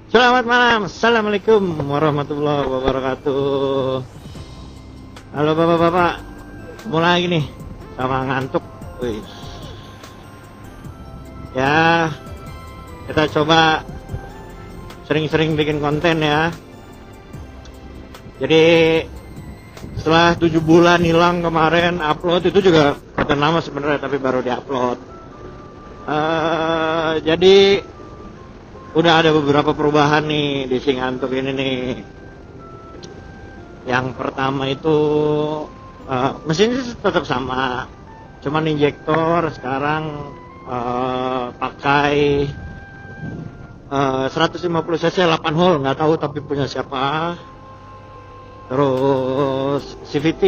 Selamat malam, assalamualaikum warahmatullahi wabarakatuh. Halo bapak-bapak, ketemu lagi nih sama ngantuk. Wih. Ya, kita coba sering-sering bikin konten ya. Jadi setelah 7 bulan hilang kemarin upload itu juga udah lama sebenarnya tapi baru diupload. Jadi udah ada beberapa perubahan nih di si ngantuk ini nih. Yang pertama itu mesinnya tetap sama, cuman injektor sekarang pakai 150 cc 8 hole, nggak tahu tapi punya siapa. Terus CVT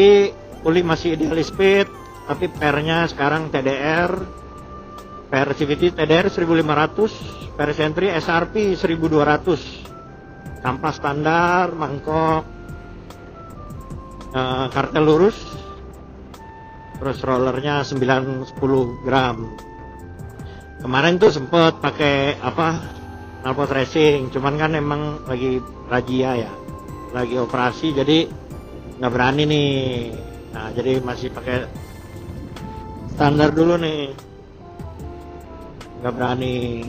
uli masih ideal speed, tapi pernya sekarang TDR. Per CVT TDR 1500, per Sentry SRP 1200. Sampah standar, mangkok, kartel lurus. Terus rollernya 9-10 gram. Kemarin tuh sempet pakai knalpot racing, cuman kan emang lagi razia ya, lagi operasi jadi nggak berani nih. Nah jadi masih pakai standar dulu nih, nggak berani.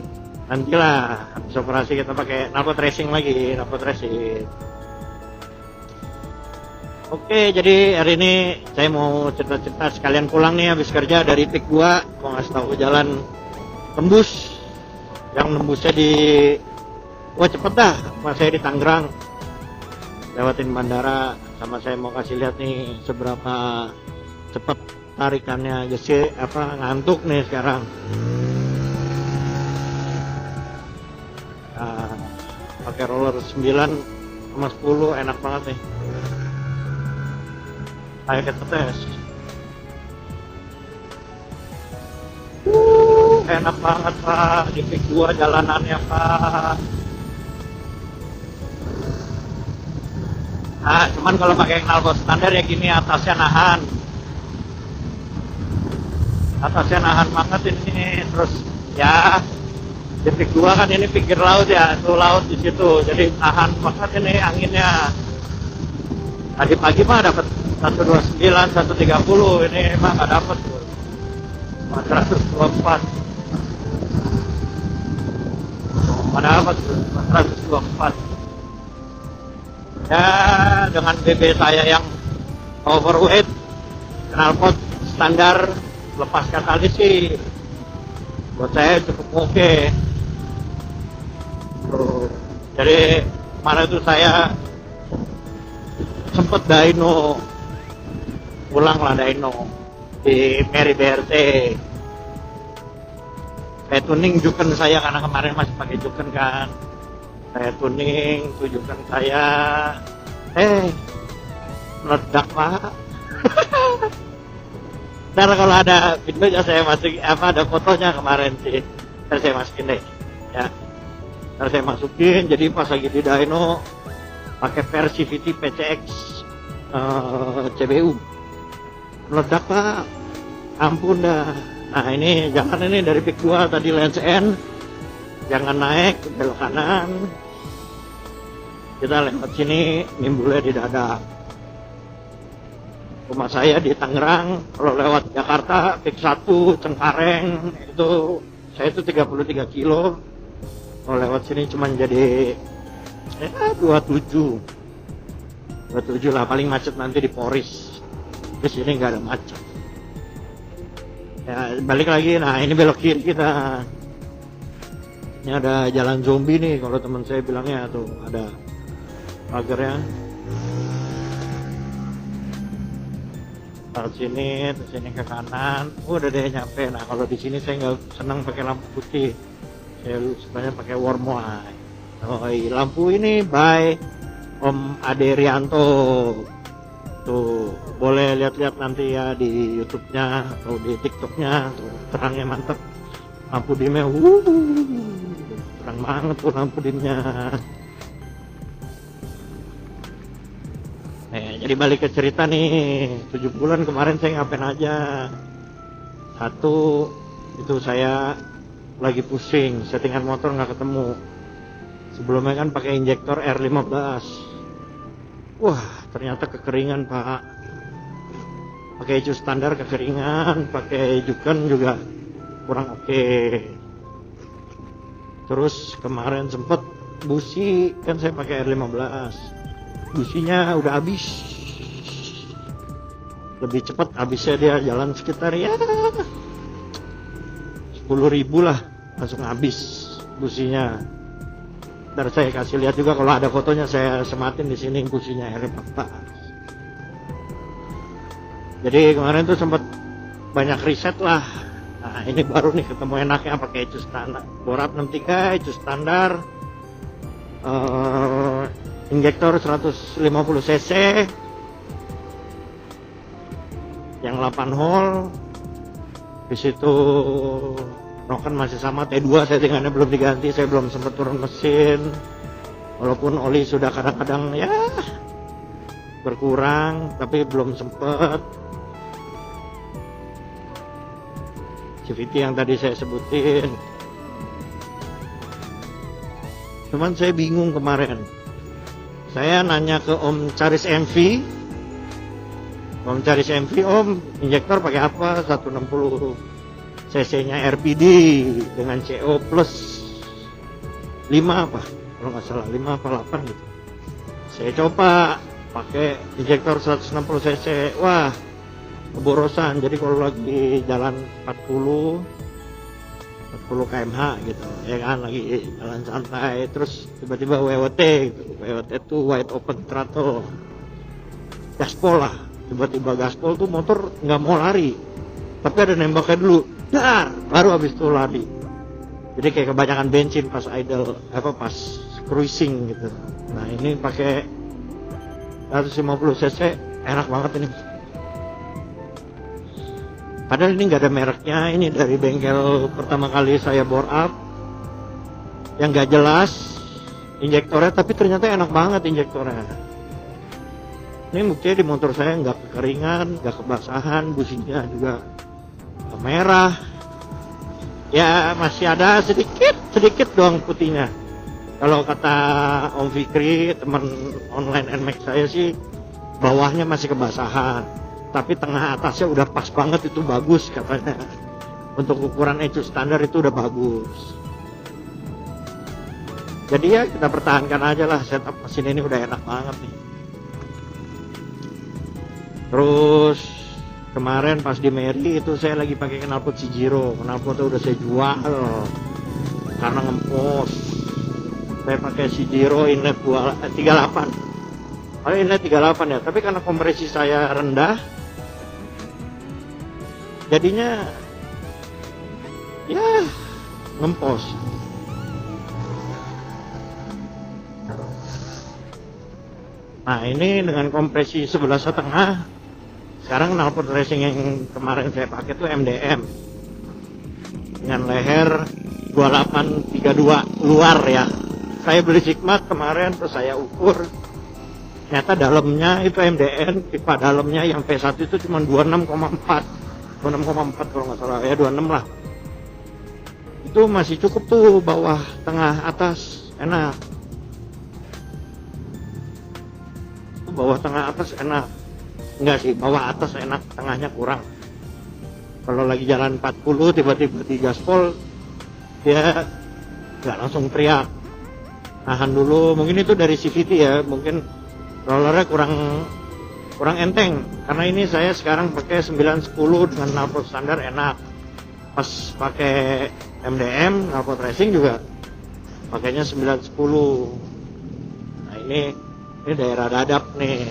Nantilah habis operasi kita pakai knalpot racing lagi, knalpot racing. Oke, jadi hari ini saya mau cerita-cerita sekalian pulang nih habis kerja dari Pik 2, mau ngasih tahu jalan tembus. Yang nembusnya di cepet dah, mas saya di Tangerang, lewatin bandara. Sama saya mau kasih lihat nih seberapa cepet tarikannya gesi, ngantuk nih sekarang. Nah, pakai roller 9 sama 10 enak banget nih, kayak ketetes. Enak banget pak, di Pik 2 jalanannya pak. Nah, cuman kalau pakai knalpot standar ya gini, atasnya nahan banget ini. Terus ya di Pik 2 kan ini pinggir laut ya, tuh laut di situ, jadi tahan banget ini anginnya. Tadi pagi mah dapat 129, 130, ini mah nggak dapat tuh 424. Padahal 424 ya, dengan BB saya yang overweight, knalpot standar lepas katalis sih buat saya cukup oke. Jadi kemarin itu saya sempet pulang lah dyno di Mary BRT. Saya tuning juken saya karena kemarin masih pakai juken kan. Saya tuning juken saya, meledak pak. Ntar kalau ada videonya saya masukin, ada fotonya kemarin sih, ntar saya masukin deh ya. Ntar saya masukin. Jadi pas lagi di dyno pakai versi VT PCX CBU, meledak pak, ampun dah. Nah ini jangan, ini dari Pik 2 tadi Lens N, jangan naik, belok kanan. Kita lewat sini, nimbulnya di dada. Rumah saya di Tangerang, kalau lewat Jakarta Pik 1 Cengkareng itu saya itu 33 kilo. Kalau lewat sini cuma jadi 27 lah, paling macet nanti di Poris. Di sini nggak ada macet. Ya, balik lagi. Nah ini belok kiri kita, ini ada jalan zombie nih kalau teman saya bilangnya, tuh ada pagarnya. Taruh sini, terus sini ke kanan, udah deh nyampe. Nah kalau di sini saya nggak senang pakai lampu putih, saya sebenarnya pakai warm white. Lampu ini by Om Ade Rianto. Tuh boleh lihat-lihat nanti ya di YouTube-nya atau di TikTok-nya, tuh terangnya mantep. Lampu dimnya terang banget tuh lampu dimnya. Jadi balik ke cerita nih, 7 bulan kemarin saya ngapain aja. Satu, itu saya lagi pusing, settingan motor nggak ketemu. Sebelumnya kan pakai injektor R15. Wah, ternyata kekeringan, Pak. Pakai ecu standar kekeringan, pakai ejukan juga kurang oke. Terus kemarin sempet busi, kan saya pakai R15. Businya udah habis. Lebih cepat habisnya, dia jalan sekitar ya 10.000 lah, langsung habis businya. Ntar saya kasih lihat juga kalau ada fotonya, saya sematin di sini businya R15. Jadi kemarin tuh sempat banyak riset lah. Nah ini baru nih ketemu enaknya pakai ecu standar. Borap 63 ecu standar, injektor 150 cc yang 8 hole. Di situ noken masih sama T2, settingannya belum diganti, saya belum sempat turun mesin. Walaupun oli sudah kadang-kadang ya berkurang, tapi belum sempat. CVT yang tadi saya sebutin. Cuman saya bingung kemarin. Saya nanya ke Om Caris MV. Om Caris MV, Om injektor pakai apa? 160 cc-nya RPD dengan CO plus 5 apa? Kalau nggak salah 5 apa 8 gitu. Saya coba pakai injektor 160 cc. Wah, keborosan. Jadi kalau lagi jalan 40 km/h gitu ya kan, lagi jalan santai, terus tiba-tiba WOT gitu. WOT itu wide open throttle, gaspol lah. Tiba-tiba gaspol tuh motor nggak mau lari, tapi ada nembaknya dulu, dar, baru habis itu lari. Jadi kayak kebanyakan bensin pas idle, pas cruising gitu. Nah ini pakai 150 cc enak banget ini. Padahal ini nggak ada mereknya, ini dari bengkel pertama kali saya bore up, yang nggak jelas injektornya, tapi ternyata enak banget injektornya. Ini buktinya di motor saya nggak kekeringan, nggak kebasahan, businya juga merah. Ya masih ada sedikit doang putihnya. Kalau kata Om Fikri, teman online NMAX saya sih, bawahnya masih kebasahan, tapi tengah atasnya udah pas banget, itu bagus katanya. Untuk ukuran ecu standar itu udah bagus. Jadi ya kita pertahankan aja lah, setup mesin ini udah enak banget nih. Terus kemarin pas di Mary itu saya lagi pakai knalpot Shijiro. Knalpotnya udah saya jual karena ngempos. Saya pakai Shijiro inlet 38. Oh inlet 38 ya, tapi karena kompresi saya rendah, jadinya ya ngempos. Nah ini dengan kompresi 11,5. Sekarang knalpot racing yang kemarin saya pakai itu MDM dengan leher 2832 luar ya. Saya beli Sigmat kemarin, terus saya ukur, ternyata dalamnya itu MDN, pipa dalamnya yang P1 itu cuma 26,4 kalau nggak salah ya, 26 lah. Itu masih cukup tuh, bawah tengah atas enak. Bawah tengah atas enak. Enggak sih, bawah atas enak, tengahnya kurang. Kalau lagi jalan 40 tiba-tiba di gaspol, dia nggak langsung teriak, tahan dulu. Mungkin itu dari CVT ya, mungkin rollernya kurang enteng. Karena ini saya sekarang pakai 910 dengan knalpot standar enak. Pas pakai MDM knalpot racing juga pakainya 910. Nah ini daerah dadap nih,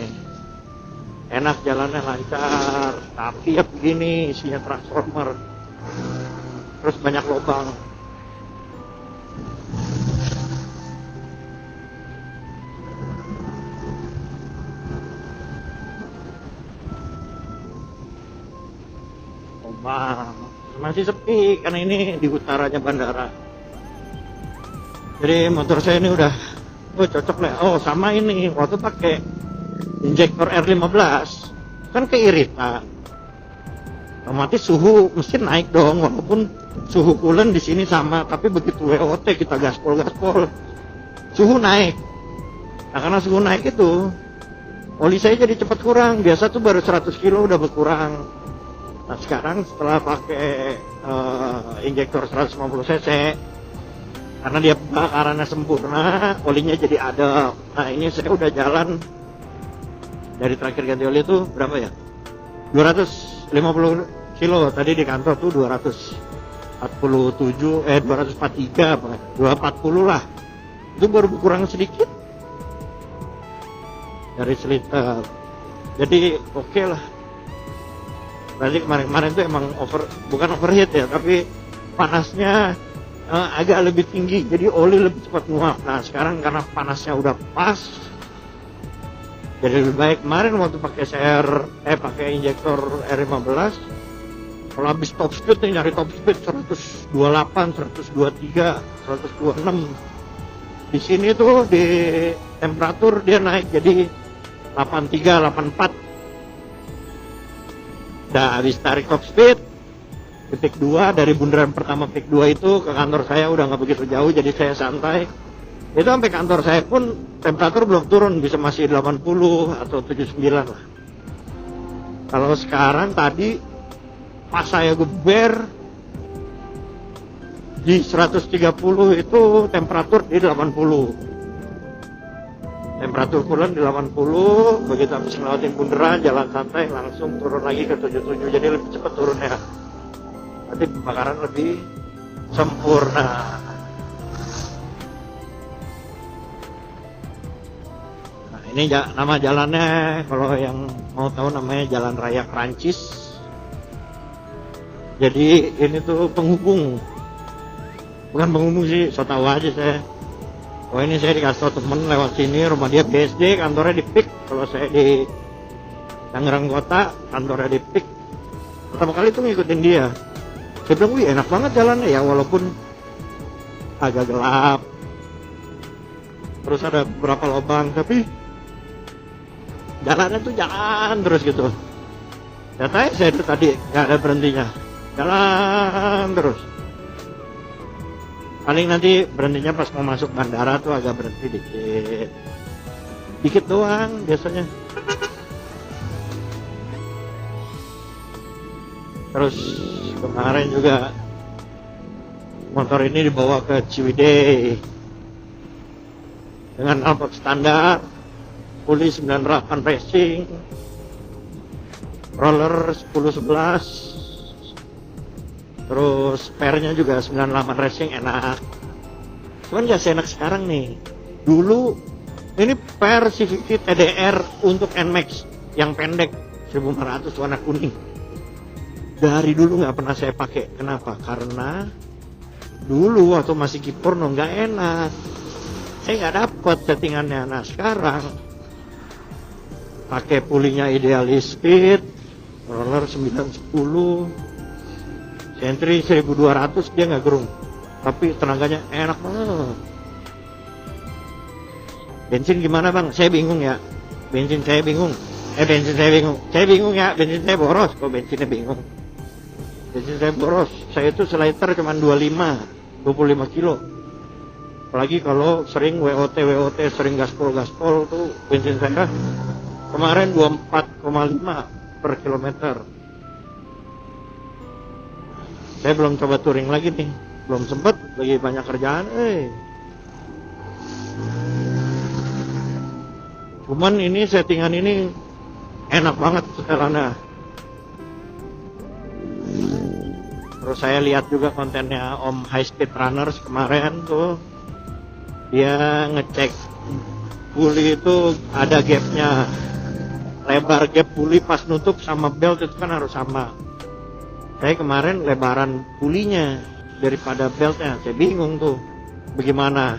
enak, jalannya lancar. Tapi ya begini, isinya transformer, terus banyak lubang. Lubang masih sepi karena ini di utaranya bandara. Jadi motor saya ini udah cocok lah. Oh sama ini waktu pakai injektor R15 kan keiritan, otomatis suhu mesin naik dong, walaupun suhu coolant di sini sama, tapi begitu WOT kita gaspol suhu naik. Nah karena suhu naik itu oli saya jadi cepat kurang. Biasa tuh baru 100 kilo udah berkurang. Nah sekarang setelah pakai injektor 150 cc, karena dia bakarannya sempurna, olinya jadi adem. Nah ini saya udah jalan dari terakhir ganti oli itu berapa ya? 250 kilo. Tadi di kantor tuh 243 apa? 240 lah. Itu baru berkurang sedikit dari seliter. Jadi oke lah. Berarti kemarin-kemarin itu emang bukan overheat ya, tapi panasnya agak lebih tinggi, jadi oli lebih cepat nguap. Nah sekarang karena panasnya udah pas, jadi lebih baik. Kemarin waktu pakai injektor R15, kalau habis top speed nih, nyari top speed 128, 123, 126. Di sini tuh di temperatur dia naik jadi 83, 84. Udah habis tarik top speed, titik 2 dari bundaran pertama titik 2 itu ke kantor saya udah nggak begitu jauh, jadi saya santai. Itu sampai kantor saya pun temperatur belum turun, bisa masih 80 atau 79 lah. Kalau sekarang tadi pas saya geber di 130 itu temperatur di 80. Temperatur bulan di 80, begitu habis ngelewatin bundaran, jalan santai, langsung turun lagi ke 77, jadi lebih cepat turunnya. Nanti pembakaran lebih sempurna. Nah ini nama jalannya, kalau yang mau tahu namanya Jalan Raya Perancis. Jadi ini tuh penghubung, bukan penghubung sih, so tau aja saya. Oh ini saya dikasih tau temen lewat sini, rumah dia BSD, kantornya di PIK. Kalau saya di Tangerang Kota, kantornya di PIK. Pertama kali tuh ngikutin dia. Saya bilang, wih enak banget jalannya ya, walaupun agak gelap. Terus ada beberapa lubang, tapi jalannya tuh jalan terus gitu. Katanya saya itu tadi nggak ada berhentinya, jalan terus. Paling nanti berhentinya pas mau masuk bandara tuh agak berhenti dikit doang biasanya. Terus kemarin juga motor ini dibawa ke Ciwidey dengan knalpot standar, puli 98 racing, roller 1011, terus spare-nya juga 98 racing, enak. Cuman gak seenak sekarang nih. Dulu ini per CVT TDR untuk NMAX yang pendek 1400 warna kuning. Dari dulu nggak pernah saya pakai. Kenapa? Karena dulu waktu masih Kipurno nggak enak, saya nggak dapet settingannya. Nah sekarang pakai pulinya Idealis Speed, roller 910, Sentry 1200, dia nggak gerung, tapi tenaganya enak banget. Bensin gimana bang? Saya bingung ya. Bensin saya bingung ya. Bensin saya boros. Kok bensinnya bingung? Bensin saya boros. Saya itu seliter cuma 25 kilo. Apalagi kalau sering WOT, sering gaspol tuh bensin saya kemarin 24,5 per kilometer. Saya belum coba touring lagi nih, belum sempet, lagi banyak kerjaan. Cuman ini settingan ini enak banget setelannya. Terus saya lihat juga kontennya Om High Speed Runners kemarin tuh, dia ngecek puli itu ada gapnya, lebar gap puli pas nutup sama belt itu kan harus sama. Saya kemarin lebaran pulinya daripada beltnya, saya bingung tuh bagaimana.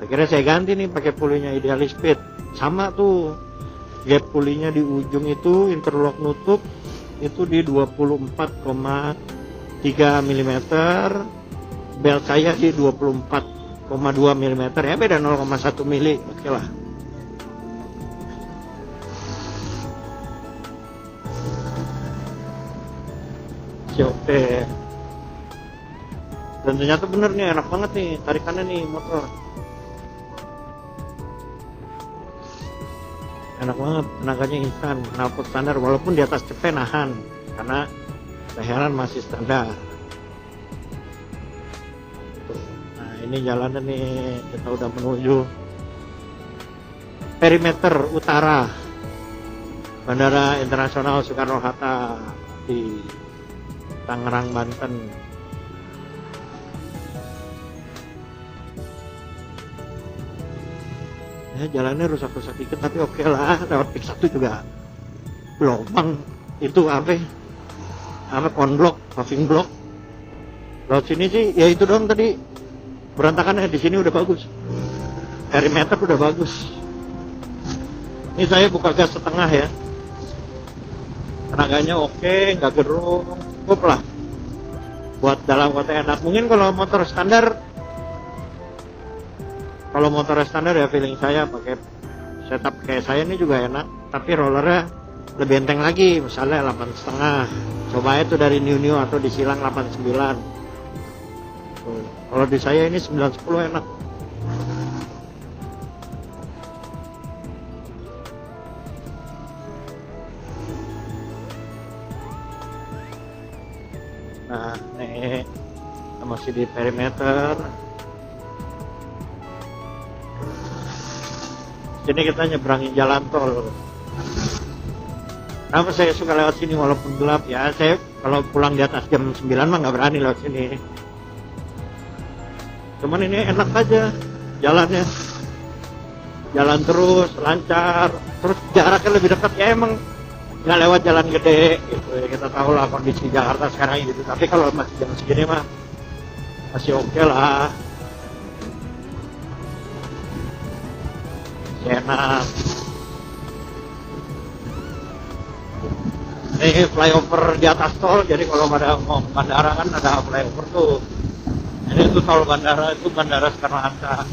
Akhirnya saya ganti nih pakai pulinya Idealis Speed, sama tuh gap pulinya di ujung itu interlock nutup itu di 24,3 mm, belt saya di 24,2 mm, ya beda 0,1 mili, oke lah. Oke. Dan ternyata bener nih, enak banget nih tarikannya nih motor. enak banget, tenaganya instan, knalpot standar walaupun di atas cepet nahan karena leheran masih standar. Nah ini jalannya nih, kita udah menuju perimeter utara Bandara Internasional Soekarno-Hatta di Tangerang, Banten. Ya jalannya rusak-rusak dikit tapi oke lah, lewat pik 1 juga lubang itu apa konblok, paving block. Lewat sini sih ya itu doang tadi berantakannya, di sini udah bagus, perimeter udah bagus. Ini saya buka gas setengah ya, tenaganya oke, nggak gerung, cukup lah buat dalam kota enak. Mungkin kalau motor standar ya feeling saya pakai setup kayak saya ini juga enak, tapi rollernya lebih enteng lagi, misalnya 8,5. Coba itu dari New atau disilang 89. Kalau di saya ini 910 enak. Nah, nih masih di perimeter. Sini kita nyebrangin jalan tol. Kenapa saya suka lewat sini walaupun gelap ya? Saya kalau pulang di atas jam 9 mah nggak berani lewat sini. Cuman ini enak aja jalannya. Jalan terus lancar, terus jaraknya lebih dekat ya, emang nggak lewat jalan gede gitu ya. Kita tahu lah kondisi Jakarta sekarang gitu. Tapi kalau masih jam segini mah masih oke lah. Enak. Ini flyover di atas tol, jadi kalau pada mau bandara kan ada flyover tuh. Ini tuh tol bandara, itu Bandara Soekarno-Hatta.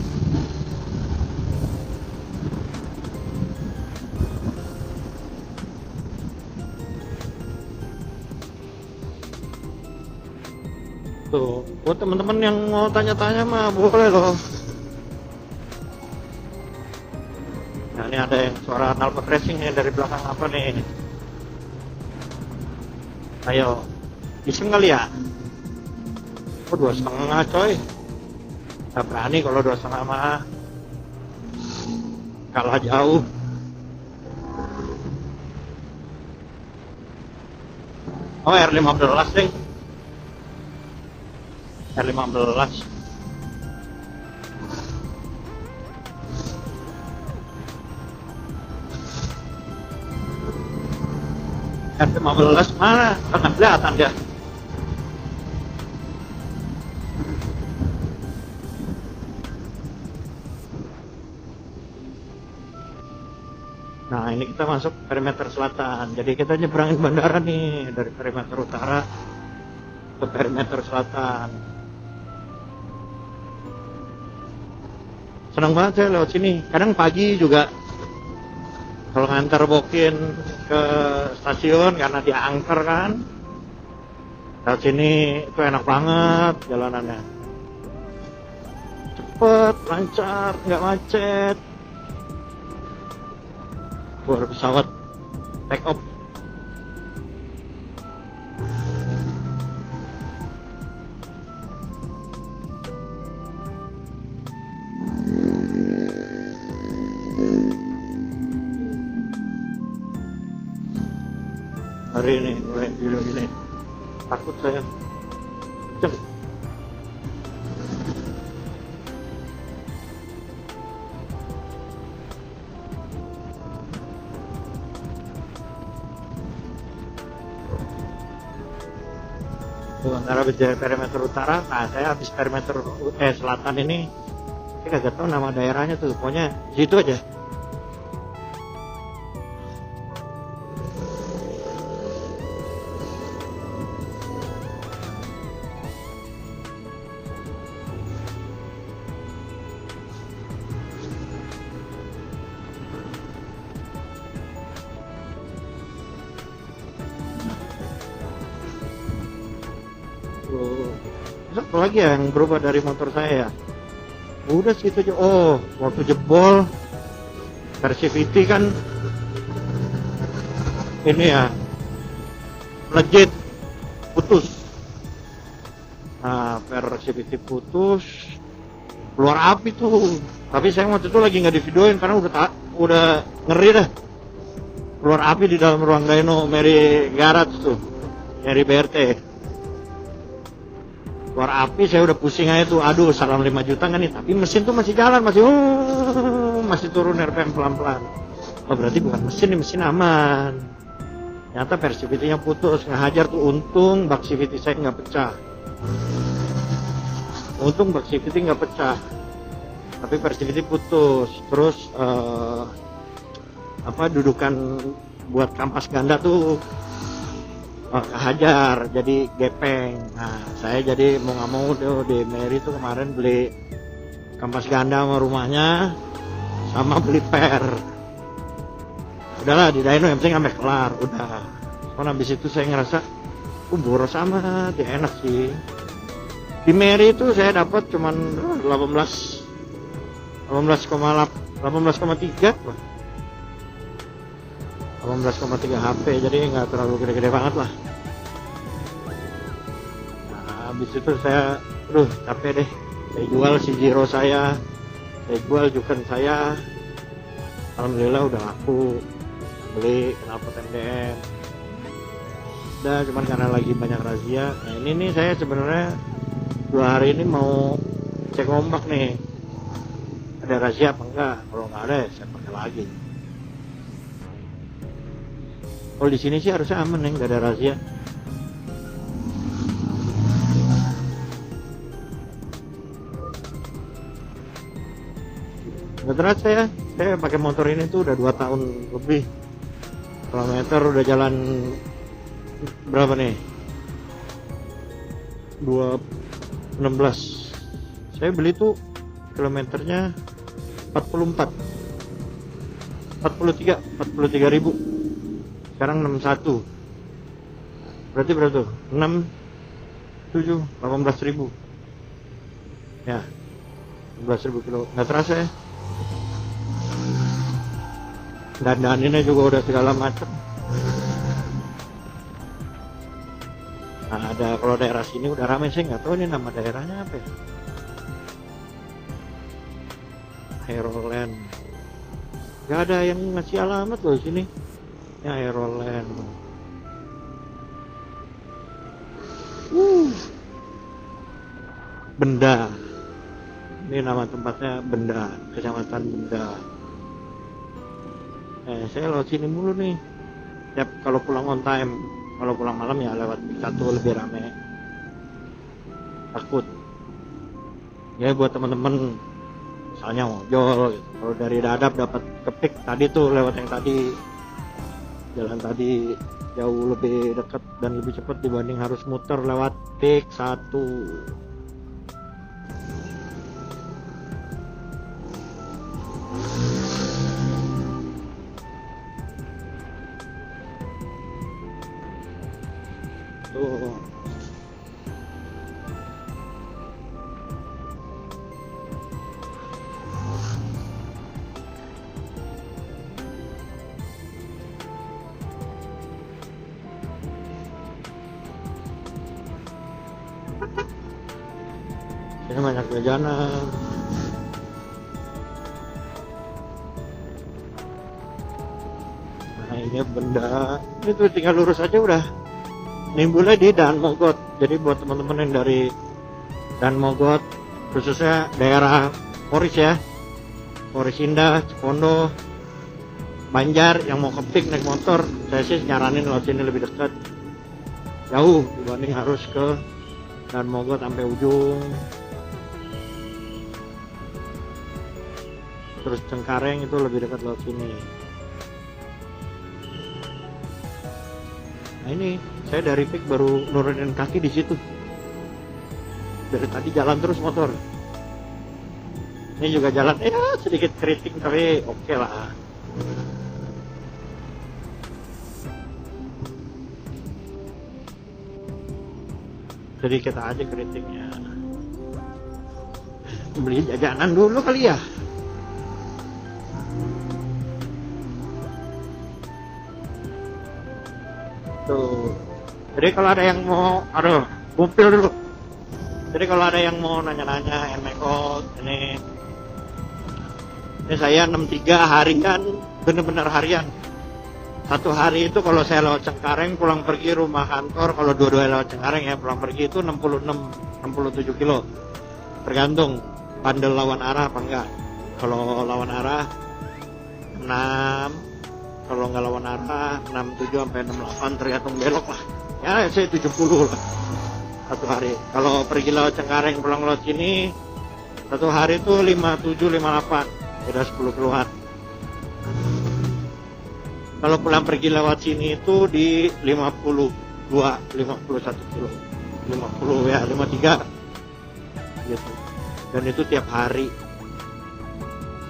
Tuh, buat teman-teman yang mau tanya-tanya mah boleh loh. Nah ini ada yang suara knalpot racing nih dari belakang apa nih? Ayo, iseng kali ya? Oh 2,5 coy. Gak berani kalau 2,5 mah. Kalah jauh. Oh R15 deh. R15. R15 mana? Karena kelihatan dia. Nah ini kita masuk perimeter selatan. Jadi kita nyebrangin bandara nih dari perimeter utara ke perimeter selatan. Senang banget saya lewat sini. Kadang pagi juga kalau ngantar Bokin ke stasiun karena dia angker kan, lewat sini itu enak banget jalanannya, cepet, lancar, nggak macet. Ada pesawat take off. Hari ini mulai gini takut saya. Cek. Antara perimeter utara, nah saya habis perimeter selatan ini, saya kagak tahu nama daerahnya tuh, pokoknya situ aja. Apa lagi ya yang berubah dari motor saya ya? Udah segitu aja. Oh, waktu jebol versi VT kan ini ya legit putus. Nah, PCVT putus, keluar api tuh. Tapi saya waktu itu lagi nggak divideoin karena udah ngeri dah. Keluar api di dalam ruang dyno Mary Garage tuh, Mary BRT. Keluar api, saya udah pusing aja tuh. Aduh, salam 5 juta kan nih. Tapi mesin tuh masih jalan, masih turun RPM pelan-pelan. Oh, berarti bukan mesin nih, mesin aman. Ternyata PCVT-nya putus, ngehajar tuh. Untung bak CVT saya nggak pecah. Untung bak CVT nggak pecah. Tapi PCVT putus. Terus dudukan buat kampas ganda tuh kehajar, jadi gepeng. Nah, saya jadi mau nggak mau tuh di Mary tuh kemarin beli kampas ganda sama rumahnya, sama beli per. Udahlah di dyno yang penting sampai kelar, udah. Karena habis itu saya ngerasa boros amat, ya enak sih. Di Mary itu saya dapat cuman 18,3 HP, jadi nggak terlalu gede-gede banget lah. Nah, habis itu saya capek deh, saya jual si Giro saya jual Juken saya. Alhamdulillah udah laku, beli knalpot MDM. Udah, cuman karena lagi banyak razia. Nah, ini nih saya sebenarnya 2 hari ini mau cek ombak nih, ada razia apa enggak. Kalau nggak ada saya pakai lagi. Kalau di sini sih harusnya aman nih, nggak ada razia. Nggak terasa ya, saya pakai motor ini tuh udah 2 tahun lebih. Kilometer udah jalan berapa nih? 16. Saya beli tuh kilometernya 43 ribu. Sekarang 61. Berarti berapa tuh? 6, 7, 18 ribu. Ya, 18 ribu kilo. Nggak terasa ya. Dandaninnya juga udah segala macam. Nah, ada kalau daerah sini udah ramai, sih nggak tahu ini nama daerahnya apa ya. Aeroland. Nggak ada yang ngasih alamat loh sini. Ya, Aeroland. Benda. Ini nama tempatnya Benda, Kecamatan Benda. Saya lewat sini mulu nih. Tiap kalau pulang on time, kalau pulang malam ya lewat satu lebih rame. Takut. Ya buat teman-teman misalnya ojol gitu. Kalau dari Dadap dapat kepik tadi tuh lewat yang tadi. Jalan tadi jauh lebih dekat dan lebih cepat dibanding harus muter lewat pik 1. Tuh. Ini banyak jajanan. Nah, ini Benda. Ini tuh tinggal lurus aja udah. Nimbulnya di Dan Mogot. Jadi buat teman-teman yang dari Dan Mogot, khususnya daerah Poris ya, Poris Indah, Cipondo, Banjar, yang mau kepik naik motor, saya sih nyaranin lewat sini lebih dekat. Jauh dibanding harus ke Dan Mogot sampai ujung. Terus Cengkareng itu lebih dekat lewat sini. Nah ini saya dari pik baru nurunin kaki di situ. Dari tadi jalan terus motor. Ini juga jalan sedikit keriting tapi oke lah. Sedikit aja keritingnya. Beli jajanan dulu kali ya. Tuh. Jadi kalau ada yang mau, aduh, bumpil dulu. Jadi kalau ada yang mau nanya-nanya MKO ini saya 63 harian, bener-bener harian. Satu hari itu kalau saya lewat Cengkareng pulang pergi rumah kantor, kalau dua-dua lewat Cengkareng ya pulang pergi itu 66-67 kilo. Tergantung bandel lawan arah apa enggak. Kalau lawan arah 6, kalau nggak lawan arah 67 sampai 68 tergantung belok lah. Ya saya 70 lah satu hari. Kalau pergi lewat Cengkareng pulang lewat sini satu hari itu 57-58, udah 10 kiloan. Kalau pulang pergi lewat sini itu di 51 kilo, 50 ya 53 gitu. Dan itu tiap hari,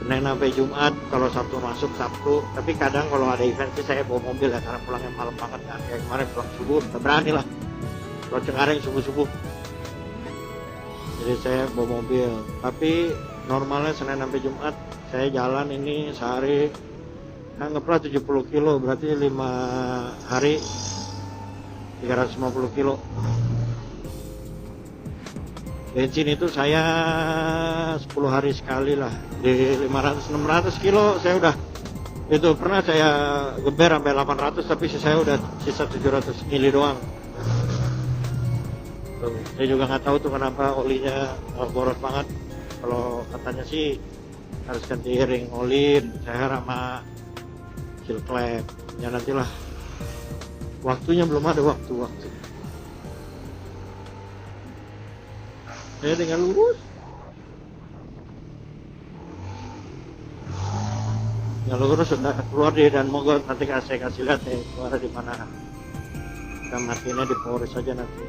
Senin sampai Jumat. Kalau Sabtu masuk Sabtu, tapi kadang kalau ada event sih saya bawa mobil ya, karena pulangnya malam banget kan. Kayak kemarin pulang subuh, udah berani lah kalau Cengkareng subuh-subuh, jadi saya bawa mobil. Tapi normalnya Senin sampai Jumat saya jalan ini sehari anggaplah 70 kilo, berarti 5 hari 350 kilo. Bensin itu saya 10 hari sekali lah, di 500-600 kilo saya udah, itu pernah saya geber sampai 800, tapi saya udah sisa 700 mili doang. Tuh, saya juga nggak tahu tuh kenapa olinya boros banget. Kalau katanya sih harus ganti ring oli, saya sama seal clamp. Ya nantilah, waktunya belum ada waktu. Saya tinggal lurus. Ya lurus sudah keluar di Dan Mogot, nanti saya kasih lihat ya keluar di mana. Kita matinya di Polres saja nanti.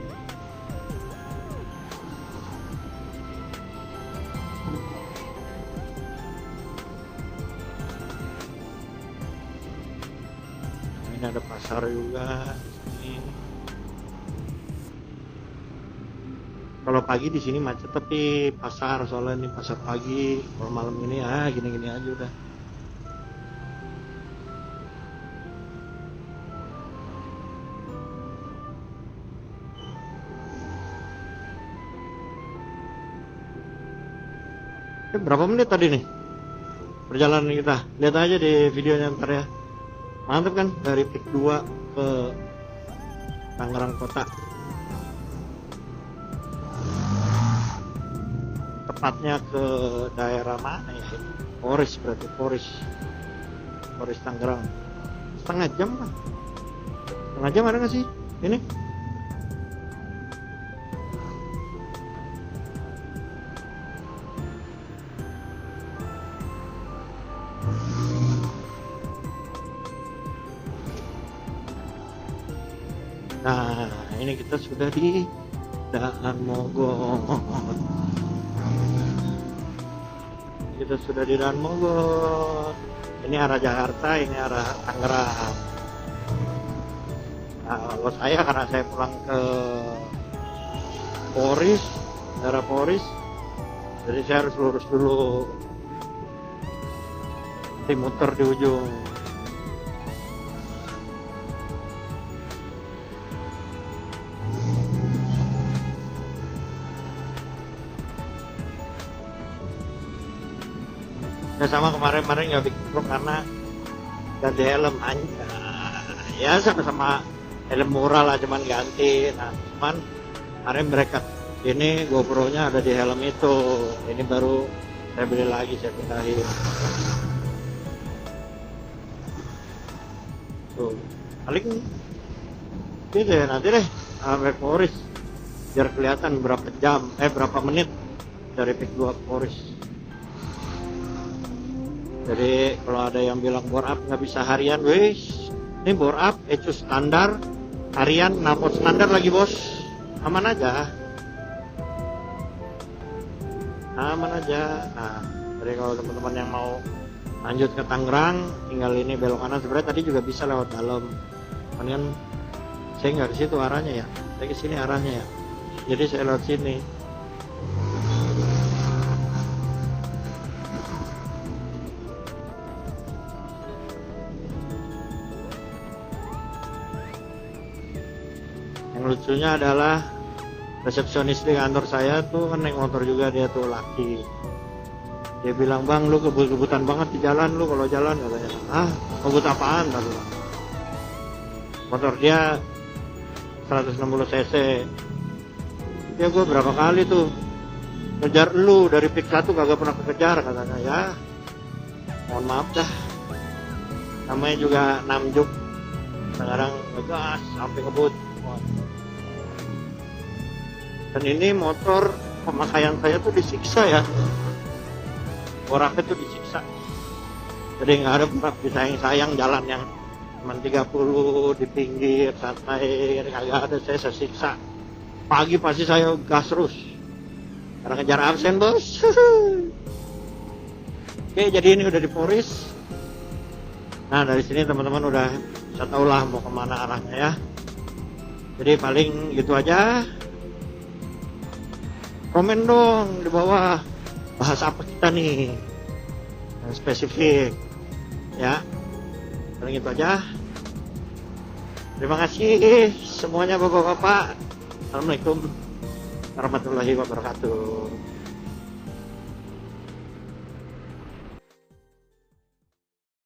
Nah, ini ada pasar juga di sini. Kalau pagi di sini macet, tapi pasar soalnya ini pasar pagi. Kalau malam ini ya gini-gini aja udah. Berapa menit tadi nih perjalanan kita? Lihat aja di videonya ntar ya. Mantap kan, dari Pik 2 ke Tangerang Kota. Tepatnya ke daerah mana ya? Polres, berarti Polres Tangerang. Setengah jam lah. Setengah jam ada nggak sih ini? Nah, ini kita sudah di Daan Mogot. Kita sudah di Daan Mogot. Ini arah Jakarta, ini arah Tangerang. Nah, kalau saya karena saya pulang ke Polres, daerah Polres, jadi saya harus lurus dulu. Nanti muter di ujung. Ya sama kemarin nggak bikin vlog karena ganti helm aja. Ya sama-sama helm murah lah, cuman ganti. Nah, cuman kemarin mereka ini GoPro-nya ada di helm itu. Ini baru saya beli lagi, saya pindahin. Tuh, paling gitu ya, nanti deh sampai Polres biar kelihatan berapa jam, berapa menit dari Pik 2 Polres. Jadi kalau ada yang bilang bore up nggak bisa harian, wes ini bore up itu standar, harian napot standar lagi bos. Aman aja. Nah, jadi kalau teman-teman yang mau lanjut ke Tangerang, tinggal ini belok kanan. Sebenarnya tadi juga bisa lewat dalam, kan saya nggak ke situ arahnya ya, saya ke sini arahnya ya, jadi saya lewat sini. lucunya adalah resepsionis di kantor saya tuh kan naik motor juga, dia tuh laki. Dia bilang, "Bang, lu kebut-kebutan banget di jalan lu kalau jalan," katanya. "Ah, kebut apaan?" Lalu motor dia 160 cc. Ya gue berapa kali tuh ngejar lu dari pik 1 kagak pernah kekejar, katanya. Ya mohon maaf dah, namanya juga namjuk, kadang ngegas sampai ngebut. Dan ini motor pemakaian saya tuh disiksa ya, boraknya tuh disiksa, jadi nggak ada borak disayang-sayang jalan yang cuma 30 di pinggir santai, kagak ada. Saya siksa pagi pasti saya gas terus karena ngejar absen, bos. Oke, jadi ini udah diporis. Nah, dari sini teman-teman udah bisa tahu lah mau kemana arahnya ya. Jadi paling gitu aja. Komen dong di bawah, bahas apa kita nih yang spesifik ya. Paling itu aja. Terima kasih semuanya bapak-bapak. Assalamualaikum warahmatullahi wabarakatuh.